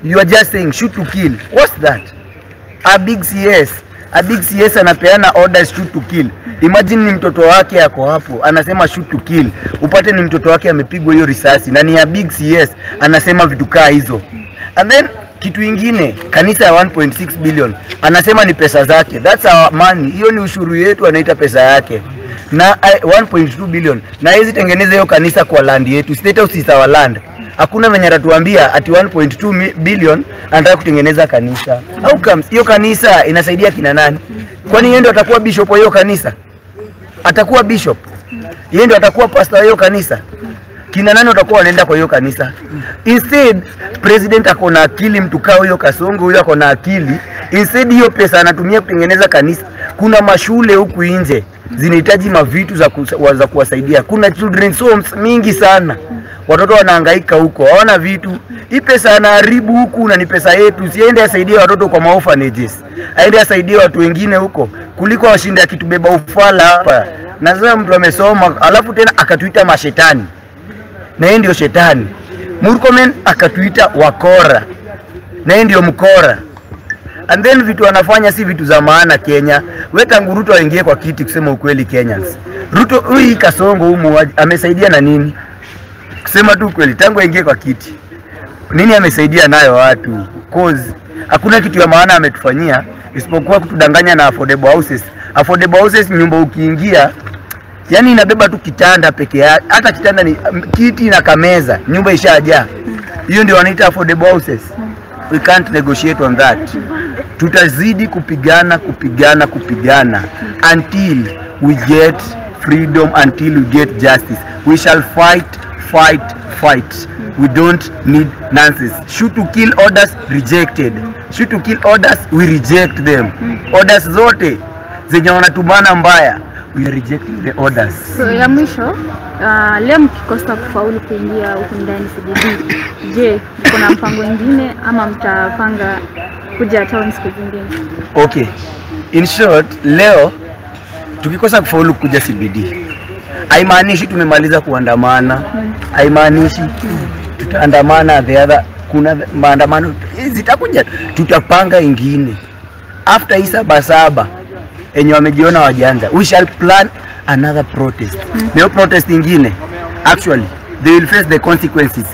You are just saying shoot to kill. What's that? A big CS anapeana orders shoot to kill. Imagine ni mtoto wake yako hapo anasema shoot to kill. Upate ni mtoto wake amepigwa hiyo risasi na ni a big CS anasema vitu kaa hizo. And then kitu ingine, kanisa ya 1.6 billion anasema ni pesa zake. That's our money. Hiyo ni ushuru yetu, anaita pesa yake. Na 1.2 billion na hizi tengeneza hiyo kanisa kwa land yetu. State House is our land. Hakuna mwenye atatuambia ati 1.2 billion anataka kutengeneza kanisa. How comes hiyo kanisa inasaidia kina nani? Kwani yeye ndio atakuwa bishop wa hiyo kanisa? Atakuwa bishop. Yeye ndio atakuwa pastor wa hiyo kanisa. Kina nani watakuwa wanaenda kwa hiyo kanisa? Instead president akona akili, mtu kao hiyo Kasongo huyo akona akili. Instead hiyo pesa anatumia kutengeneza kanisa. Kuna mashule huku nje zinahitaji mavitu za kuwasaidia. Kuna children's homes mingi sana. Watoto wanahangaika huko, hawana vitu. Hii pesa anaharibu huku na ni pesa yetu. Siende asaidie watoto kwa orphanages. Aende asaidie watu wengine huko kuliko washinde akitubeba ufala hapa. Na sasa mtu amesoma alafu tena akatuita mashetani. Na yeye ndio shetani. Murkomen akatuita wakora. Na yeye ndio mkora. And then vitu anafanya si vitu za maana Kenya. Weka Ruto aingie kwa kiti kusema ukweli Kenyans. Ruto huyu Kasongo huyu amesaidia na nini? Kusema tu kweli tangu aingie kwa kiti. Nini amesaidia nayo watu? Cause hakuna kitu ya maana ametufanyia isipokuwa kutudanganya na affordable houses. Affordable houses nyumba ukiingia yani inabeba tu kitanda peke yake. Hata kitanda ni kiti na kameza, nyumba ishajaa. Hiyo ndio wanaita affordable houses. We can't negotiate on that. Tutazidi kupigana until we get freedom, until we get justice. We shall fight. We don't need nonsense. Shoot to kill orders rejected. Shoot to kill orders, we reject them. Orders zote zenye wanatumana mbaya, we are rejecting the orders. So ya mwisho, leo mkikosa kufaulu kuingia huko ndani CBD, je, kuna mpango mwingine ama mtapanga kuja town siku zingine? Okay. In short, leo tukikosa kufaulu kuja CBD, haimaanishi tumemaliza kuandamana. Haimaanishi tutaandamana the kuna maandamano zitakuja, tutapanga ingine. After hii Sabasaba enye wamejiona wajanza, we shall plan another protest. Leo protest ingine, actually they will face the consequences.